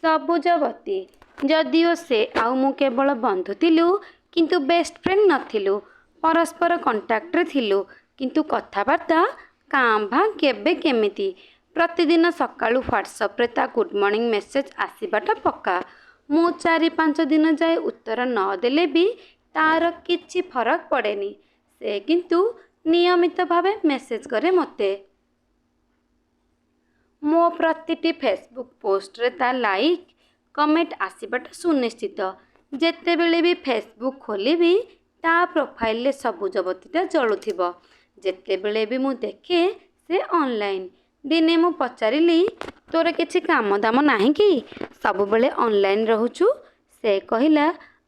ସବୁଜବତୀ ଯଦିଓ ସେ ଆଉ ମୁଁ କେବଳ ବନ୍ଧୁ ଥିଲୁ କିନ୍ତୁ ବେଷ୍ଟ ଫ୍ରେଣ୍ଡ ନଥିଲୁ। ପରସ୍ପର କଣ୍ଟାକ୍ଟରେ ଥିଲୁ କିନ୍ତୁ କଥାବାର୍ତ୍ତା କାଁ ଭାଁ କେବେ କେମିତି। ପ୍ରତିଦିନ ସକାଳୁ ହ୍ୱାଟ୍ସଆପ୍ରେ ତା ଗୁଡ୍ ମର୍ଣ୍ଣିଂ ମେସେଜ୍ ଆସିବାଟା ପକ୍କା। ମୁଁ 4-5 ଦିନ ଯାଏ ଉତ୍ତର ନ ଦେଲେ ବି ତାର କିଛି ଫରକ ପଡ଼େନି। ସେ କିନ୍ତୁ ନିୟମିତ ଭାବେ ମେସେଜ୍ କରେ ମୋତେ। ମୋ ପ୍ରତିଟି ଫେସବୁକ୍ ପୋଷ୍ଟରେ ତା ଲାଇକ୍ କମେଣ୍ଟ ଆସିବାଟା ସୁନିଶ୍ଚିତ। ଯେତେବେଳେ ବି ଫେସବୁକ୍ ଖୋଲିବି ତା ପ୍ରୋଫାଇଲରେ ସବୁଜବତୀଟା ଜଳୁଥିବ। ଯେତେବେଳେ ବି ମୁଁ ଦେଖେ ସେ ଅନଲାଇନ୍। ଦିନେ ମୁଁ ପଚାରିଲି, ତୋର କିଛି କାମ ଦାମ ନାହିଁ କି ସବୁବେଳେ ଅନଲାଇନ୍ ରହୁଛୁ? ସେ କହିଲା,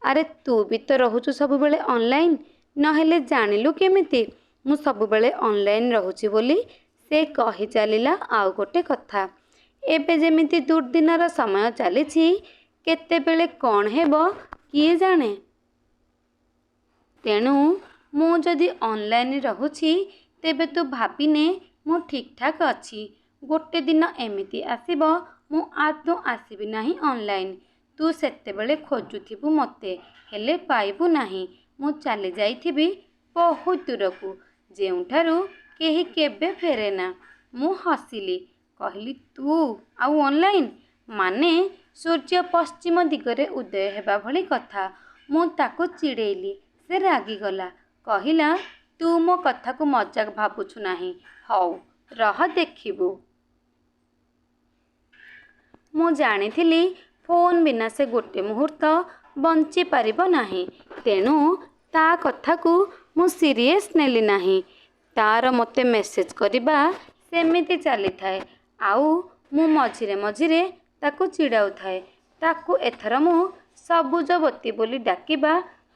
ଆରେ ତୁ ବି ତ ରହୁଛୁ ସବୁବେଳେ ଅନଲାଇନ୍, ନହେଲେ ଜାଣିଲୁ କେମିତି ମୁଁ ସବୁବେଳେ ଅନଲାଇନ୍ ରହୁଛି ବୋଲି। ସେ କହି ଚାଲିଲା ଆଉ ଗୋଟେ କଥା, ଏବେ ଯେମିତି ଦୁର୍ଦିନର ସମୟ ଚାଲିଛି, କେତେବେଳେ କ'ଣ ହେବ କିଏ ଜାଣେ। ତେଣୁ ମୁଁ ଯଦି ଅନଲାଇନ୍ ରହୁଛି ତେବେ ତୁ ଭାବିନେ ମୁଁ ଠିକ୍ ଠାକ୍ ଅଛି। ଗୋଟେ ଦିନ ଏମିତି ଆସିବ ମୁଁ ଆଦୌ ଆସିବି ନାହିଁ ଅନଲାଇନ୍। ତୁ ସେତେବେଳେ ଖୋଜୁଥିବୁ ମୋତେ, ହେଲେ ପାଇବୁ ନାହିଁ। ମୁଁ ଚାଲି ଯାଇଥିବି ବହୁତ ଦୂରକୁ, ଯେଉଁଠାରୁ କେହି କେବେ ଫେରେନା। ମୁଁ ହସିଲି, କହିଲି ତୁ ଆଉ ଅନଲାଇନ୍? ମାନେ ସୂର୍ଯ୍ୟ ପଶ୍ଚିମ ଦିଗରେ ଉଦୟ ହେବା ଭଳି କଥା। ମୁଁ ତାକୁ ଚିଡ଼େଇଲି। ସେ ରାଗିଗଲା, କହିଲା, ତୁ ମୋ କଥାକୁ ମଜାକ ଭାବୁଛୁ ନାହିଁ। ହଉ ରହ ଦେଖିବୁ। ମୁଁ ଜାଣିଥିଲି ଫୋନ୍ ବିନା ସେ ଗୋଟେ ମୁହୂର୍ତ୍ତ ବଞ୍ଚିପାରିବ ନାହିଁ। ତେଣୁ ତା କଥାକୁ ମୁଁ ସିରିୟସ୍ ନେଲି ନାହିଁ। ତାର ମୋତେ ମେସେଜ୍ କରିବା ସେମିତି ଚାଲିଥାଏ, ଆଉ ମୁଁ ମଝିରେ ମଝିରେ ତାକୁ ଚିଡ଼ାଉଥାଏ। ତାକୁ ଏଥର ମୁଁ ସବୁଜବତୀ ବୋଲି ଡାକିବା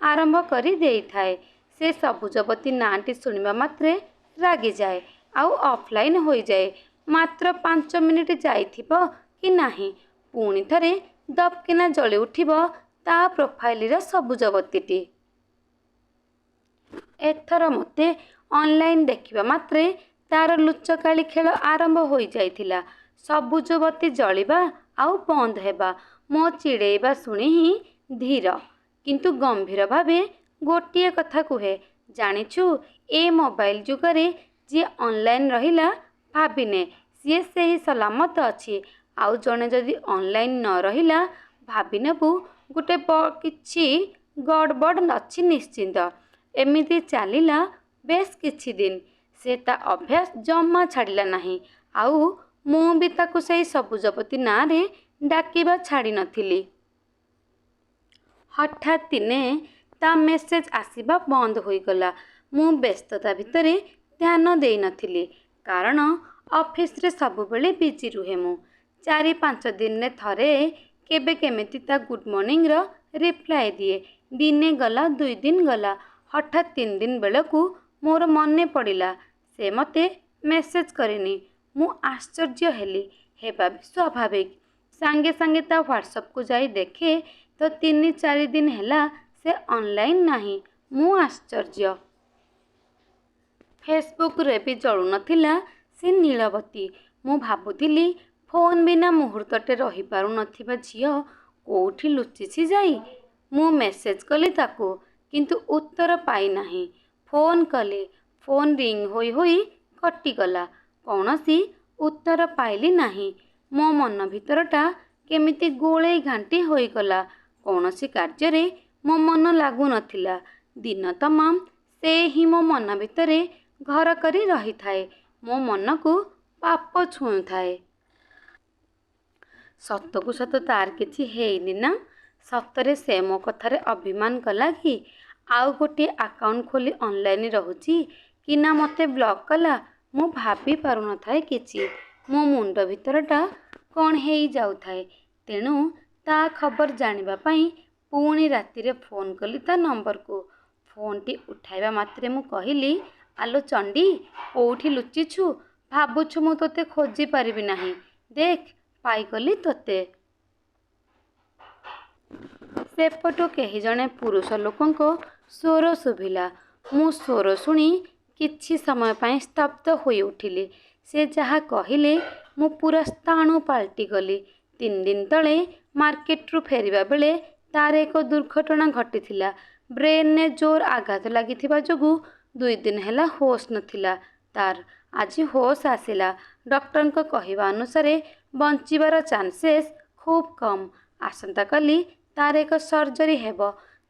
ଆରମ୍ଭ କରି ଦେଇଥାଏ। ସେ ସବୁଜବତୀ ନାଁଟି ଶୁଣିବା ମାତ୍ରେ ରାଗିଯାଏ ଆଉ ଅଫଲାଇନ୍ ହୋଇଯାଏ। ମାତ୍ର 5 ମିନିଟ୍ ଯାଇଥିବ କି ନାହିଁ, ପୁଣି ଥରେ ଦପକିନା ଜଳି ଉଠିବ ତା ପ୍ରୋଫାଇଲର ସବୁଜବତୀଟି। ଏଥର ମୋତେ ଅନଲାଇନ୍ ଦେଖିବା ମାତ୍ରେ ତାର ଲୁଚକାଳି ଖେଳ ଆରମ୍ଭ ହୋଇଯାଇଥିଲା। ସବୁଜବତୀ ଜଳିବା ଆଉ ବନ୍ଦ ହେବା। ମୋ ଚିଡ଼େଇବା ଶୁଣି ହିଁ ଧୀର କିନ୍ତୁ ଗମ୍ଭୀର ଭାବେ ଗୋଟିଏ କଥା କୁହେ, ଜାଣିଛୁ ଏ ମୋବାଇଲ ଯୁଗରେ ଯିଏ ଅନଲାଇନ୍ ରହିଲା ଭାବିନେ ସିଏ ସେହି ସଲାମତ ଅଛି। ଆଉ ଜଣେ ଯଦି ଅନଲାଇନ୍ ନ ରହିଲା ଭାବିନେବୁ ଗୋଟେ କିଛି ଗଡ଼ବଡ଼ ଅଛି ନିଶ୍ଚିନ୍ତ। ଏମିତି ଚାଲିଲା ବେଶ କିଛି ଦିନ। ସେ ତା ଅଭ୍ୟାସ ଜମା ଛାଡ଼ିଲା ନାହିଁ, ଆଉ ମୁଁ ବି ତାକୁ ସେଇ ସବୁଜବତୀ ନାଁରେ ଡାକିବା ଛାଡ଼ି ନଥିଲି। ହଠାତ୍ ଦିନେ ତା ମେସେଜ୍ ଆସିବା ବନ୍ଦ ହୋଇଗଲା। ମୁଁ ବ୍ୟସ୍ତତା ଭିତରେ ଧ୍ୟାନ ଦେଇନଥିଲି, କାରଣ ଅଫିସରେ ସବୁବେଳେ ବିଜି ରୁହେ ମୁଁ। 4-5 ଦିନରେ ଥରେ କେବେ କେମିତି ତା ଗୁଡ୍ ମର୍ଣ୍ଣିଂର ରିପ୍ଲାଏ ଦିଏ। ଦିନେ ଗଲା, 2 ଦିନ ଗଲା, ହଠାତ୍ 3 ଦିନ ବେଳକୁ ମୋର ମନେ ପଡ଼ିଲା ସେ ମୋତେ ମେସେଜ୍ କରିନି। ମୁଁ ଆଶ୍ଚର୍ଯ୍ୟ ହେଲି, ହେବା ବି ସ୍ୱାଭାବିକ। ସାଙ୍ଗେ ସାଙ୍ଗେ ତା ହ୍ୱାଟ୍ସଆପ୍କୁ ଯାଇ ଦେଖେ ତ 3-4 ଦିନ ହେଲା ସେ ଅନଲାଇନ୍ ନାହିଁ। ମୁଁ ଆଶ୍ଚର୍ଯ୍ୟ। ଫେସବୁକ୍ରେ ବି ଚଳୁନଥିଲା ସେ ନୀଳବତୀ। ମୁଁ ଭାବୁଥିଲି ଫୋନ୍ ବିନା ମୁହୂର୍ତ୍ତଟେ ରହିପାରୁନଥିବା ଝିଅ କୋଉଠି ଲୁଚିଛି ଯାଇ। ମୁଁ ମେସେଜ୍ କଲି ତାକୁ, କିନ୍ତୁ ଉତ୍ତର ପାଇନାହିଁ। ଫୋନ୍ କଲି, ଫୋନ୍ ରିଙ୍ଗ୍ ହୋଇ ହୋଇ କଟିଗଲା। କୌଣସି ଉତ୍ତର ପାଇଲି ନାହିଁ। ମୋ ମନ ଭିତରଟା କେମିତି ଗୋଳେଇ ଘାଣ୍ଟି ହୋଇଗଲା। କୌଣସି କାର୍ଯ୍ୟରେ ମୋ ମନ ଲାଗୁନଥିଲା। ଦିନ ତମାମ ସେ ହିଁ ମୋ ମନ ଭିତରେ ଘର କରି ରହିଥାଏ। ମୋ ମନକୁ ପାପ ଛୁଉଁଥାଏ। ସତକୁ ସତ ତାର କିଛି ହେଇନି ନା? ସତରେ ସେ ମୋ କଥାରେ ଅଭିମାନ କଲା କି? ଆଉ ଗୋଟିଏ ଆକାଉଣ୍ଟ ଖୋଲି ଅନଲାଇନ୍ ରହୁଛି କି ନା ମୋତେ ବ୍ଲକ୍ କଲା? ମୁଁ ଭାବି ପାରୁନଥାଏ କିଛି। ମୋ ମୁଣ୍ଡ ଭିତରଟା କ'ଣ ହେଇଯାଉଥାଏ। ତେଣୁ ତା ଖବର ଜାଣିବା ପାଇଁ ପୁଣି ରାତିରେ ଫୋନ୍ କଲି ତା ନମ୍ବରକୁ। ଫୋନ୍ଟି ଉଠାଇବା ମାତ୍ରେ ମୁଁ କହିଲି, ଆଲୋ ଚଣ୍ଡୀ, କୋଉଠି ଲୁଚିଛୁ? ଭାବୁଛୁ ମୁଁ ତୋତେ ଖୋଜି ପାରିବି ନାହିଁ? ଦେଖ ପାଇଗଲି ତୋତେ। ସେପଟୁ କେହି ଜଣେ ପୁରୁଷ ଲୋକଙ୍କ ସ୍ୱର ଶୁଭିଲା। ମୁଁ ସ୍ୱର ଶୁଣି କିଛି ସମୟ ପାଇଁ ସ୍ତବ୍ଧ ହୋଇ ଉଠିଲି। ସେ ଯାହା କହିଲେ ମୁଁ ପୁରା ସ୍ଥାଣୁ ପାଲଟିଗଲି। 3 ଦିନ ତଳେ ମାର୍କେଟରୁ ଫେରିବା ବେଳେ ତାର ଏକ ଦୁର୍ଘଟଣା ଘଟିଥିଲା। ବ୍ରେନ୍ରେ ଜୋର ଆଘାତ ଲାଗିଥିବା ଯୋଗୁଁ 2 ଦିନ ହେଲା ହୋସ୍ ନଥିଲା ତାର। ଆଜି ହୋସ୍ ଆସିଲା। ଡକ୍ଟରଙ୍କ କହିବା ଅନୁସାରେ ବଞ୍ଚିବାର ଚାନ୍ସେସ୍ ଖୁବ୍ କମ୍। ଆସନ୍ତାକାଲି ତାର ଏକ ସର୍ଜରୀ ହେବ।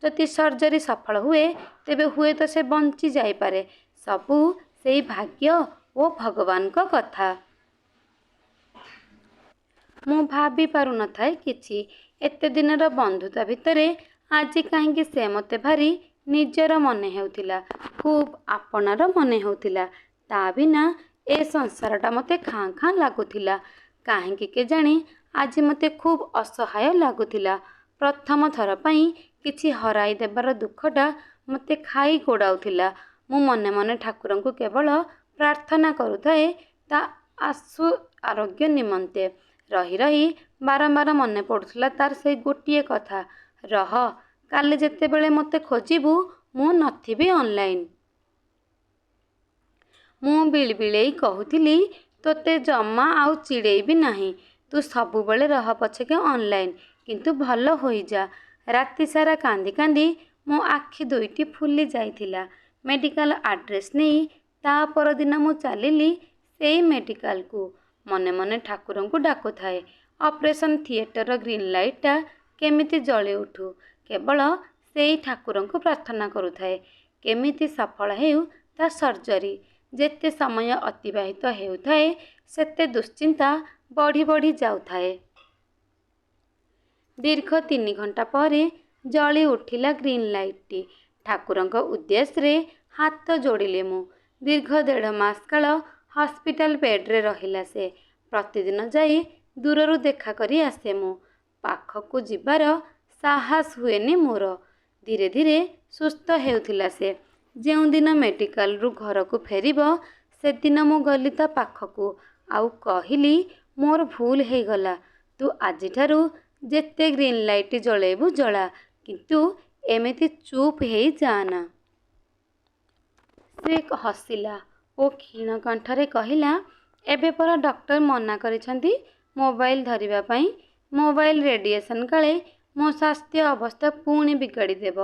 ଯଦି ସର୍ଜରୀ ସଫଳ ହୁଏ ତେବେ ହୁଏତ ସେ ବଞ୍ଚି ଯାଇପାରେ। ସବୁ ସେଇ ଭାଗ୍ୟ ଓ ଭଗବାନଙ୍କ କଥା। ମୁଁ ଭାବି ପାରୁନଥାଏ କିଛି। ଏତେ ଦିନର ବନ୍ଧୁତା ଭିତରେ ଆଜି କାହିଁକି ସେ ମୋତେ ଭାରି ନିଜର ମନେ ହେଉଥିଲା, ଖୁବ୍ ଆପଣାର ମନେ ହେଉଥିଲା। ତା ବିନା ଏ ସଂସାରଟା ମୋତେ ଖାଁ ଖାଁ ଲାଗୁଥିଲା। କାହିଁକି କେଜାଣି ଆଜି ମୋତେ ଖୁବ୍ ଅସହାୟ ଲାଗୁଥିଲା। ପ୍ରଥମ ଥର ପାଇଁ କିଛି ହରାଇ ଦେବାର ଦୁଃଖଟା ମୋତେ ଖାଇ ଗୋଡ଼ାଉଥିଲା। ମୁଁ ମନେ ମନେ ଠାକୁରଙ୍କୁ କେବଳ ପ୍ରାର୍ଥନା କରୁଥାଏ ତା ଆଶୁ ଆରୋଗ୍ୟ ନିମନ୍ତେ। ରହି ରହି ବାରମ୍ବାର ମନେ ପଡ଼ୁଥିଲା ତାର ସେଇ ଗୋଟିଏ କଥା, ରହ, କାଲି ଯେତେବେଳେ ମୋତେ ଖୋଜିବୁ ମୁଁ ନଥିବି ଅନଲାଇନ୍। ମୁଁ ବିଳିବିଳେଇ କହୁଥିଲି, ତୋତେ ଜମା ଆଉ ଚିଡ଼େଇବି ନାହିଁ। ତୁ ସବୁବେଳେ ରହ ପଛକେ ଅନଲାଇନ୍, କିନ୍ତୁ ଭଲ ହୋଇଯା। ରାତି ସାରା କାନ୍ଦି କାନ୍ଦି ମୋ ଆଖି ଦୁଇଟି ଫୁଲି ଯାଇଥିଲା। ମେଡ଼ିକାଲ ଆଡ୍ରେସ୍ ନେଇ ତା ପରଦିନ ମୁଁ ଚାଲିଲି ସେଇ ମେଡ଼ିକାଲକୁ। ମନେ ମନେ ଠାକୁରଙ୍କୁ ଡାକୁଥାଏ, ଅପରେସନ୍ ଥିଏଟରର ଗ୍ରୀନ୍ ଲାଇଟ୍ଟା କେମିତି ଜଳି ଉଠୁ। କେବଳ ସେଇ ଠାକୁରଙ୍କୁ ପ୍ରାର୍ଥନା କରୁଥାଏ କେମିତି ସଫଳ ହେଉ ତା ସର୍ଜରୀ। ଯେତେ ସମୟ ଅତିବାହିତ ହେଉଥାଏ ସେତେ ଦୁଶ୍ଚିନ୍ତା ବଢ଼ି ବଢ଼ି ଯାଉଥାଏ। ଦୀର୍ଘ 3 ଘଣ୍ଟା ପରେ ଜଳି ଉଠିଲା ଗ୍ରୀନ୍ ଲାଇଟ୍ଟି। ଠାକୁରଙ୍କ ଉଦ୍ଦେଶ୍ୟରେ ହାତ ଯୋଡ଼ିଲି ମୁଁ। ଦୀର୍ଘ 1.5 ମାସ କାଳ ହସ୍ପିଟାଲ ବେଡ୍ରେ ରହିଲା ସେ। ପ୍ରତିଦିନ ଯାଇ ଦୂରରୁ ଦେଖା କରି ଆସେ ମୁଁ। ପାଖକୁ ଯିବାର ସାହସ ହୁଏନି ମୋର। ଧୀରେ ଧୀରେ ସୁସ୍ଥ ହେଉଥିଲା ସେ। ଯେଉଁଦିନ ମେଡ଼ିକାଲରୁ ଘରକୁ ଫେରିବ ସେଦିନ ମୁଁ ଗଲି ତା ପାଖକୁ ଆଉ କହିଲି, ମୋର ଭୁଲ ହେଇଗଲା। ତୁ ଆଜିଠାରୁ ଯେତେ ଗ୍ରୀନ୍ ଲାଇଟ୍ ଜଳେଇବୁ ଜଳା, କିନ୍ତୁ ଏମିତି ଚୁପ୍ ହେଇ ଯାଆନା। ସେ ହସିଲା ଓ କ୍ଷୀଣ କଣ୍ଠରେ କହିଲା, ଏବେ ପରା ଡକ୍ଟର ମନା କରିଛନ୍ତି ମୋବାଇଲ ଧରିବା ପାଇଁ। ମୋବାଇଲ ରେଡ଼ିଏସନ୍ କାଳେ ମୋ ସ୍ୱାସ୍ଥ୍ୟ ଅବସ୍ଥା ପୁଣି ବିଗାଡ଼ି ଦେବ।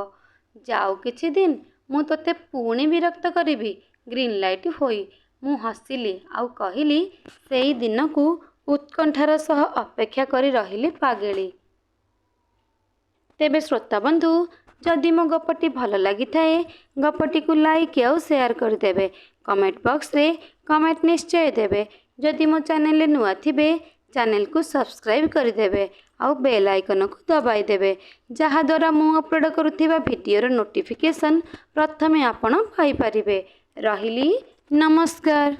ଯାଉ କିଛି ଦିନ, ମୁଁ ତୋତେ ପୁଣି ବିରକ୍ତ କରିବି ଗ୍ରୀନ୍ ଲାଇଟ୍ ହୋଇ। ମୁଁ ହସିଲି ଆଉ କହିଲି, ସେଇ ଦିନକୁ ଉତ୍କଣ୍ଠାର ସହ ଅପେକ୍ଷା କରି ରହିଲି ପାଗେଳି। ତେବେ ଶ୍ରୋତାବନ୍ଧୁ, ଯଦି ମୋ ଗପଟି ଭଲ ଲାଗିଥାଏ ଗପଟିକୁ ଲାଇକ୍ ଆଉ ସେୟାର କରିଦେବେ। କମେଣ୍ଟ ବକ୍ସରେ କମେଣ୍ଟ ନିଶ୍ଚୟ ଦେବେ। ଯଦି ମୋ ଚ୍ୟାନେଲରେ ନୂଆ ଥିବେ ଚ୍ୟାନେଲକୁ ସବସ୍କ୍ରାଇବ୍ କରିଦେବେ ଆଉ ବେଲ୍ ଆଇକନକୁ ଦବାଇ ଦେବେ, ଯାହାଦ୍ୱାରା ମୁଁ ଅପଲୋଡ଼ କରୁଥିବା ଭିଡ଼ିଓର ନୋଟିଫିକେସନ୍ ପ୍ରଥମେ ଆପଣ ପାଇପାରିବେ। ରହିଲି, ନମସ୍କାର।